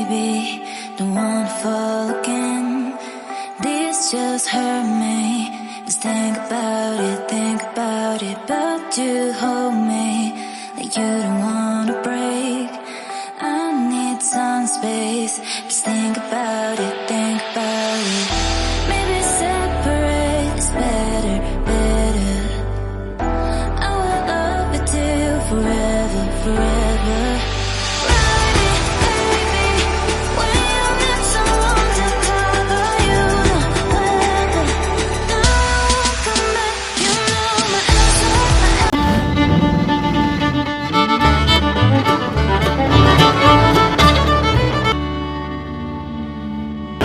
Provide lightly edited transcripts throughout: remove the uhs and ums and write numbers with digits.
baby, don't wanna fall again. This just hurt me. Just think about it, but you hold me like you don't wanna break. I need some space. Just think about it. Maybe separate is better. I will love you till forever.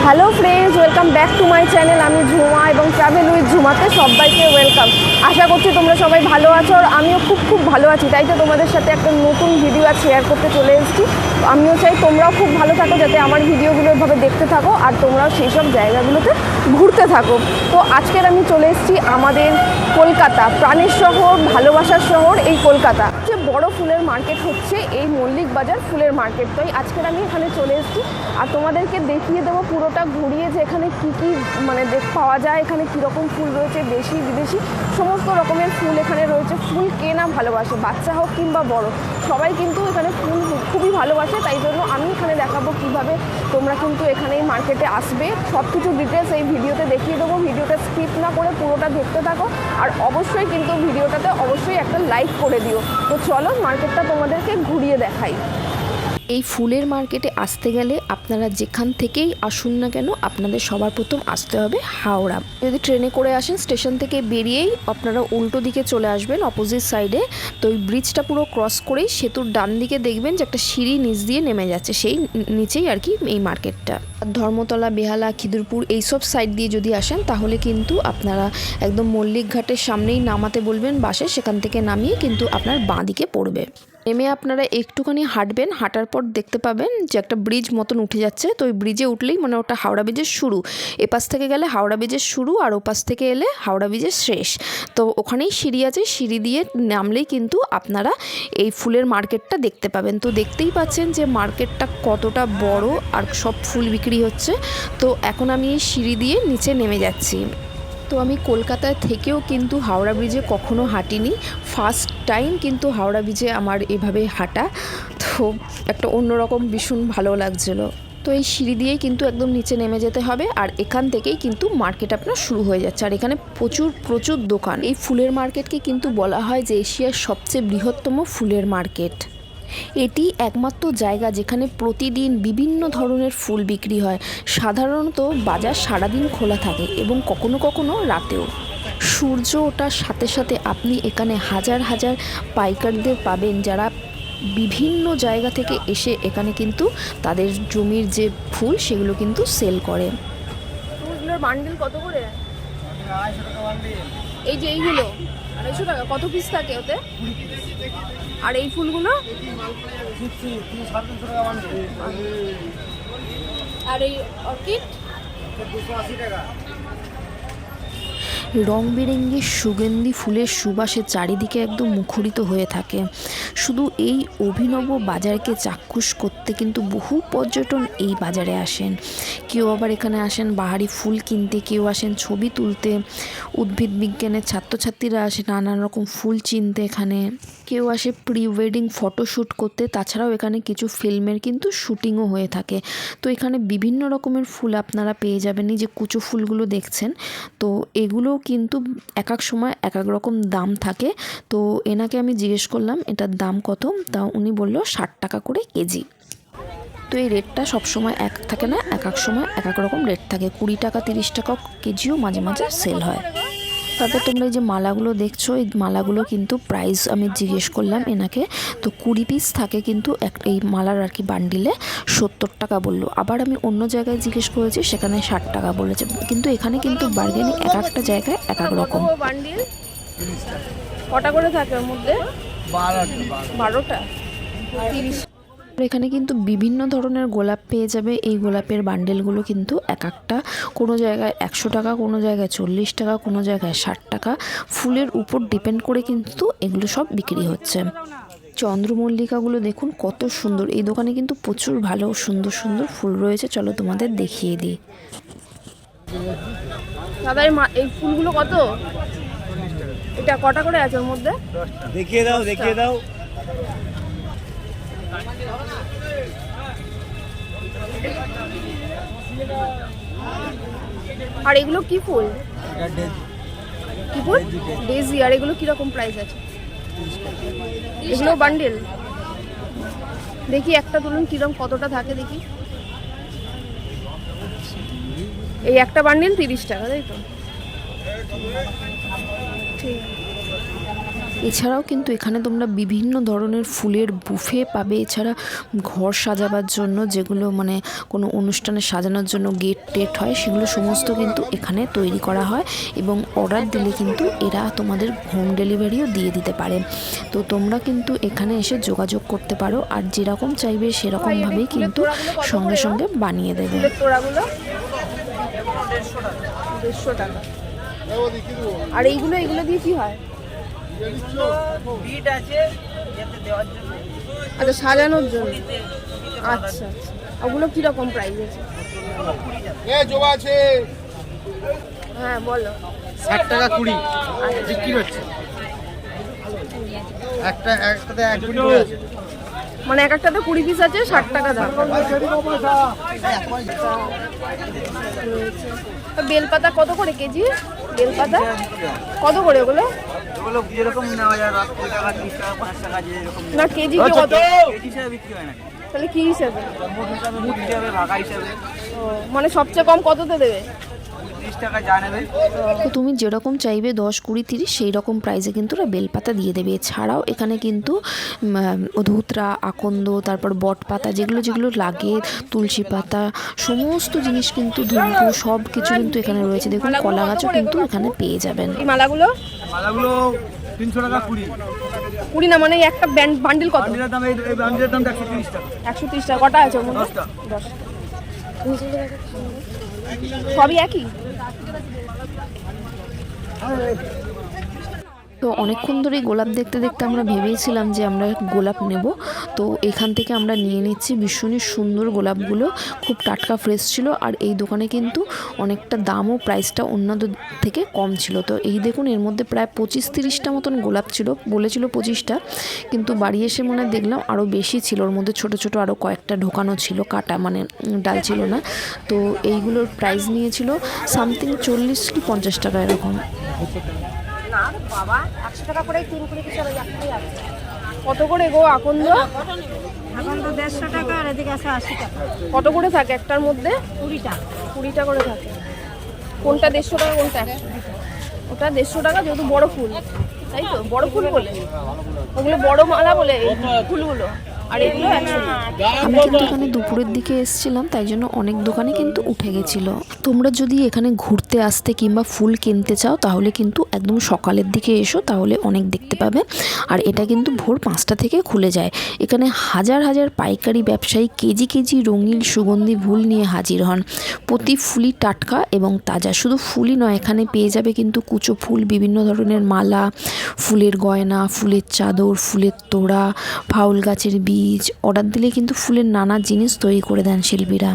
Hello friends, welcome back to my channel. আমি ঝুমা এবং travel with ঝুমাতে সবাইকে welcome. আশা করছি তোমরা সবাই ভালো আছো, আর আমিও খুব ভালো আছি। তাই তো তোমাদের সাথে একটা নতুন ভিডিও আর শেয়ার করতে চলে এসেছি। আমিও চাই তোমরাও খুব ভালো থাকো, যাতে আমার ভিডিওগুলো এভাবে দেখতে থাকো আর তোমরাও সেই সব জায়গাগুলোতে ঘুরতে থাকো। তো আজকের আমি চলে এসেছি আমাদের কলকাতা, প্রাণের শহর, ভালোবাসার শহর, এই কলকাতা। যে বড় ফুলের মার্কেট হচ্ছে এই মল্লিক বাজার ফুলের মার্কেট। তাই আজকের আমি এখানে চলে এসেছি আর তোমাদেরকে দেখিয়ে দেবো পুরোটা ঘুরিয়ে, যে এখানে কী মানে পাওয়া যায়, এখানে কীরকম ফুল রয়েছে, দেশি বিদেশি সমস্ত রকমের ফুল এখানে রয়েছে। ফুল কে না ভালোবাসে, বাচ্চা হোক কিংবা বড়, সবাই কিন্তু এখানে ফুল খুবই ভালোবাসে। তাই জন্য আমি এখানে দেখাবো কীভাবে তোমরা কিন্তু এখানে এই মার্কেটে আসবে। সব কিছু ডিটেলস এই ভিডিওতে দেখিয়ে দেবো। ভিডিওটা স্কিপ না করে পুরোটা দেখতে থাকো, আর অবশ্যই কিন্তু ভিডিওটাতে অবশ্যই একটা লাইক করে দিও। তো চলো মার্কেটটা তোমাদেরকে ঘুরিয়ে দেখাই। এই ফুলের মার্কেটে আসতে গেলে আপনারা যেখান থেকেই আসুন না কেন, আপনাদের সবার প্রথম আসতে হবে হাওড়া। যদি ট্রেনে করে আসেন, স্টেশন থেকে বেরিয়েই আপনারা উল্টো দিকে চলে আসবেন অপোজিট সাইডে। তো ওই ব্রিজটা পুরো ক্রস করেই সেতুর ডান দিকে দেখবেন যে একটা সিঁড়ি নিচ দিয়ে নেমে যাচ্ছে, সেই নিচেই আর কি এই মার্কেটটা। ধর্মতলা, বেহালা, খিদিরপুর এইসব সাইড দিয়ে যদি আসেন, তাহলে কিন্তু আপনারা একদম মল্লিক ঘাটের সামনেই নামাতে বলবেন বাসে, সেখান থেকে নামিয়ে কিন্তু আপনার বাঁ দিকে পড়বে। নেমে আপনারা একটুখানি হাঁটবেন, হাঁটার পর দেখতে পাবেন যে একটা ব্রিজ মতন উঠে যাচ্ছে। তো ওই ব্রিজে উঠলেই মানে ওটা হাওড়া ব্রিজের শুরু। এপাশ থেকে গেলে হাওড়া ব্রিজের শুরু, আর ওপাশ থেকে এলে হাওড়া ব্রিজের শেষ। তো ওখানেই সিঁড়ি আছে, সিঁড়ি দিয়ে নামলেই কিন্তু আপনারা এই ফুলের মার্কেটটা দেখতে পাবেন। তো দেখতেই পাচ্ছেন যে মার্কেটটা কতটা বড়, আর সব ফুল বিক্রি হচ্ছে। তো এখন আমি এই সিঁড়ি দিয়ে নিচে নেমে যাচ্ছি। তো আমি কলকাতায় থেকেও কিন্তু হাওড়া ব্রিজে কখনো হাঁটিনি, ফার্স্ট টাইম কিন্তু হাওড়া ব্রিজে আমার এভাবে হাঁটা। তো একটা অন্যরকম ভীষণ ভালো লাগছিলো। তো এই সিঁড়ি দিয়েই কিন্তু একদম নিচে নেমে যেতে হবে, আর এখান থেকেই কিন্তু মার্কেট আপনার শুরু হয়ে যাচ্ছে। আর এখানে প্রচুর দোকান। এই ফুলের মার্কেটকে কিন্তু বলা হয় যে এশিয়ার সবচেয়ে বৃহত্তম ফুলের মার্কেট। এটি একমাত্র জায়গা যেখানে প্রতিদিন বিভিন্ন ধরনের ফুল বিক্রি হয়। সাধারণত বাজার সারাদিন খোলা থাকে এবং কখনো রাতেও। সূর্য ওঠার সাথে সাথে আপনি এখানে হাজার পাইকারদের পাবেন, যারা বিভিন্ন জায়গা থেকে এসে এখানে কিন্তু তাদের জমির যে ফুল সেগুলো কিন্তু সেল করে। ফুলগুলোর বান্ডিল কত করে? 250 টাকা বান্ডিল। এই যে এইগুলো 250 টাকা। কত পিস থাকে ওতে? আর এই ফুলগুলো আর এই অর্কিড 280 টাকা। রং বেরঙের সুগন্ধি ফুলের সুবাসে চারিদিকে একদম মুখরিত হয়ে থাকে। শুধু এই অভিনব বাজারকে চাক্ষুষ করতে কিন্তু বহু পর্যটন এই বাজারে আসেন। কেউ আবার এখানে আসেন বাহারি ফুল কিনতে, কেউ আসেন ছবি তুলতে, উদ্ভিদ বিজ্ঞানের ছাত্রছাত্রীরা আসে নানান রকম ফুল চিনতে এখানে, কেউ আসে প্রি ওয়েডিং ফটোশ্যুট করতে। তাছাড়াও এখানে কিছু ফিল্মের কিন্তু শ্যুটিংও হয়ে থাকে। তো এখানে বিভিন্ন রকমের ফুল আপনারা পেয়ে যাবেন। এই যে কুচো ফুলগুলো দেখছেন, তো এগুলো কিন্তু এক এক সময় এক এক রকম দাম থাকে। তো এনাকে আমি জিজ্ঞেস করলাম এটার দাম কত, তা উনি বলল 60 টাকা করে কেজি। তো এই রেটটা সবসময় এক থাকে না, এক এক সময় এক এক রকম রেট থাকে। 20 টাকা 30 টাকা কেজিও মাঝে সেল হয়। তারপর তোমরা এই যে মালাগুলো দেখছো, এই মালাগুলো কিন্তু প্রাইস আমি জিজ্ঞেস করলাম এনাকে। তো 20 পিস থাকে কিন্তু এই মালার আর কি বান্ডিলে 70 টাকা বললো। আবার আমি অন্য জায়গায় জিজ্ঞেস করেছি, সেখানে 60 টাকা বলেছে। কিন্তু এখানে কিন্তু বার্গেনিং এক একটা জায়গায় এক এক রকম। বান্ডিল কটা করে থাকে ওর মধ্যে? 12টা 30। এখানে কিন্তু বিভিন্ন ধরনের গোলাপ পেয়ে যাবে। এই গোলাপের বান্ডেলগুলো কিন্তু এক একটা কোনো জায়গায় 100 টাকা, কোনো জায়গায় 40 টাকা, কোনো জায়গায় 60 টাকা। ফুলের উপর ডিপেন্ড করে কিন্তু এগুলো সব বিক্রি হচ্ছে। চন্দ্রমল্লিকাগুলো দেখুন কত সুন্দর। এই দোকানে কিন্তু প্রচুর ভালো সুন্দর সুন্দর ফুল রয়েছে, চলো তোমাদের দেখিয়ে দিই। দাদা এই ফুলগুলো কত? এটা কটা করে আছে ওর মধ্যে? দেখিয়ে দাও দেখিয়ে দাও। আর এগুলো কি ফুল? কি ফুল? ডেজি। আর এগুলো কিরকম প্রাইস আছে? এগুলো বান্ডেল? দেখি একটা তুলুন, কিরকম কতটা থাকে দেখি। এই একটা বান্ডেল 30 টাকা, তাই তো? ঠিক। এছাড়াও কিন্তু এখানে তোমরা বিভিন্ন ধরনের ফুলের বুফে পাবে। এছাড়া ঘর সাজাবার জন্য যেগুলো মানে কোনো অনুষ্ঠানে সাজানোর জন্য গেট টেট হয়, সেগুলো সমস্ত কিন্তু এখানে তৈরি করা হয় এবং অর্ডার দিলে কিন্তু এরা তোমাদের হোম ডেলিভারিও দিয়ে দিতে পারে। তো তোমরা কিন্তু এখানে এসে যোগাযোগ করতে পারো, আর যেরকম চাইবে সেরকমভাবেই কিন্তু সঙ্গে সঙ্গে বানিয়ে দেবে। তোড়াগুলো 150 টাকা। আর এইগুলো দিয়ে কি হয়? আচ্ছা, সাজানোর জন্য। আচ্ছা, ওগুলো কিরকম প্রাইস আছে? হ্যাঁ বলো। 60 টাকা 20 বিক্রি হচ্ছে। একটাতে 1 কোটি করে আছে, মানে এক একটাতে 20 পিস আছে, 60 টাকা দাম। বেলপাতা কত করে কেজি? বেলপাতা কত করে ওগুলো? ওগুলো যেরকম নেওয়া যায় 20 টাকা 30 টাকা 5 টাকা যেরকম। না কেজি কি কত? কেজি হিসাবে বিক্রি হয় না। তাহলে কি হিসাবে? মুঠ হিসাবে ভাগা হিসাবে। ও, মানে সবচেয়ে কম কততে দেবে? 30 টাকা যা নেবে। তো তুমি যেরকম চাইবে 10, 20, 30 সেই রকম প্রাইসে কিন্তু ওরা বেলপাতা দিয়ে দেবে। এছাড়াও এখানে কিন্তু ধুতরা, আকন্দ, তারপর বট পাতা, যেগুলো যেগুলো লাগে, তুলসী পাতা, সমস্ত জিনিস কিন্তু ধূপু সব কিছু কিন্তু এখানে রয়েছে। দেখুন কলা গাছও কিন্তু এখানে পেয়ে যাবেন। এই মালাগুলো 300 টাকা 20 না, মানে একটা বান্ডিল কত? বান্ডিলের দাম এই বান্ডিলের দাম 130 টাকা। 130 টাকা। কটা আছে ওর মধ্যে? 10টা। সবই একই। তো অনেকক্ষণ ধরে গোলাপ দেখতে দেখতে আমরা ভেবেছিলাম যে আমরা গোলাপ নেব। তো এখান থেকে আমরা নিয়ে নিচ্ছি। ভীষণই সুন্দর গোলাপগুলো, খুব টাটকা ফ্রেশ ছিল। আর এই দোকানে কিন্তু অনেকটা দামও প্রাইসটা অন্যদের থেকে কম ছিল। তো এই দেখুন, এর মধ্যে প্রায় 25-30টা মতন গোলাপ ছিল। বলেছিল 25টা, কিন্তু বাড়ি এসে মনে হয় দেখলাম আরও বেশি ছিল। ওর মধ্যে ছোট ছোট আরও কয়েকটা ঢোকানো ছিল, কাটা মানে ডাল ছিল না। তো এইগুলোর প্রাইস নিয়েছিল সামথিং 40 কি 50 টাকা এরকম। না বাবা, 100 টাকা করে 3 কুড়ি পিস একটাই আছে। কত করে গো আকন্দ? আকন্দ 150 টাকা, আর এদিকে আছে 80 টাকা। কত করে থাকে একটার মধ্যে? 20 টাকা। 20 টাকা করে থাকে। কোনটা 150 টাকা, কোনটা 100? ওটা 150 টাকা, যেহেতু বড় ফুল, তাই তো? বড় ফুল বলে ওগুলো, বড় মালা বলে এই ফুলগুলো। আর এগুলো 100 টাকা। আমি কিন্তু এখানে দুপুরের দিকে এসেছিলাম, তাই জন্য অনেক দোকানে কিন্তু উঠে গেছিল। তোমরা যদি এখানে ঘুরতে আসতে কিংবা ফুল কিনতে চাও তাহলে কিন্তু একদম সকালের দিকে এসো, তাহলে অনেক দেখতে পাবে। আর এটা কিন্তু ভোর 5টা থেকে খুলে যায়। এখানে হাজার হাজার পাইকারি ব্যবসায়ী কেজি কেজি রঙিন সুগন্ধি ফুল নিয়ে হাজির হন। প্রতি ফুলই টাটকা এবং তাজা। শুধু ফুলই নয়, এখানে পেয়ে যাবে কিন্তু কুচো ফুল, বিভিন্ন ধরনের মালা, ফুলের গয়না, ফুলের চাদর, ফুলের তোড়া, ফাউল গাছের বীজ। অর্ডার দিলে কিন্তু ফুলের নানা জিনিস তৈরি করে দেন শিল্পীরা।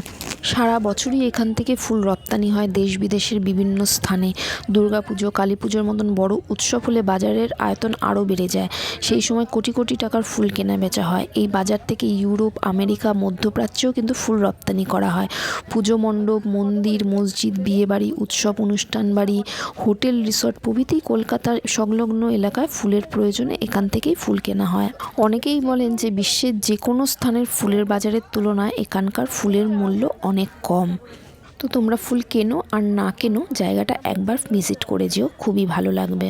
সারা বছরই এখান থেকে ফুল রপ্তানি হয় দেশ বিদেশের বিভিন্ন স্থানে। দুর্গাপুজো, কালী পুজোর মতন বড় উৎসব হলে বাজারের আয়তন আরও বেড়ে যায়। সেই সময় কোটি কোটি টাকার ফুল কেনা বেচা হয়। এই বাজার থেকে ইউরোপ, আমেরিকা, মধ্যপ্রাচ্যেও কিন্তু ফুল রপ্তানি করা হয়। পুজো মণ্ডপ, মন্দির, মসজিদ, বিয়েবাড়ি, উৎসব অনুষ্ঠান বাড়ি, হোটেল, রিসর্ট প্রভৃতি কলকাতার সংলগ্ন এলাকায় ফুলের প্রয়োজনে এখান থেকেই ফুল কেনা হয়। অনেকেই বলেন যে বিশ্বের যে কোনো স্থানের ফুলের বাজারের তুলনায় এখানকার ফুলের মূল্য অনেক কম। তো তোমরা ফুল কেনো আর না কেনো, জায়গাটা একবার ভিজিট করে যেও, খুবই ভালো লাগবে।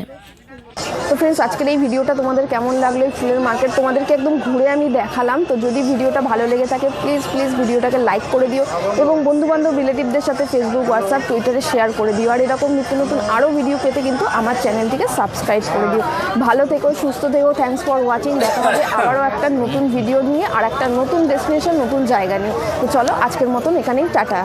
তো ফ্রেন্ডস, আজকের এই ভিডিওটা তোমাদের কেমন লাগলো? এই ফুলের মার্কেট তোমাদেরকে একদম ঘুরে আমি দেখালাম। তো যদি ভিডিওটা ভালো লেগে থাকে প্লিজ ভিডিওটাকে লাইক করে দিও এবং বন্ধুবান্ধব রিলেটিভদের সাথে ফেসবুক, হোয়াটসঅ্যাপ, টুইটারে শেয়ার করে দিও। আর এরকম নিত্য নতুন আরও ভিডিও পেতে কিন্তু আমার চ্যানেলটিকে সাবস্ক্রাইব করে দিও। ভালো থেকো, সুস্থ থেকো। Thanks for watching. দেখা হবে আবারও একটা নতুন ভিডিও নিয়ে, আর একটা নতুন ডেস্টিনেশন, নতুন জায়গা নিয়ে। তো চলো আজকের মতন এখানেই টাটা।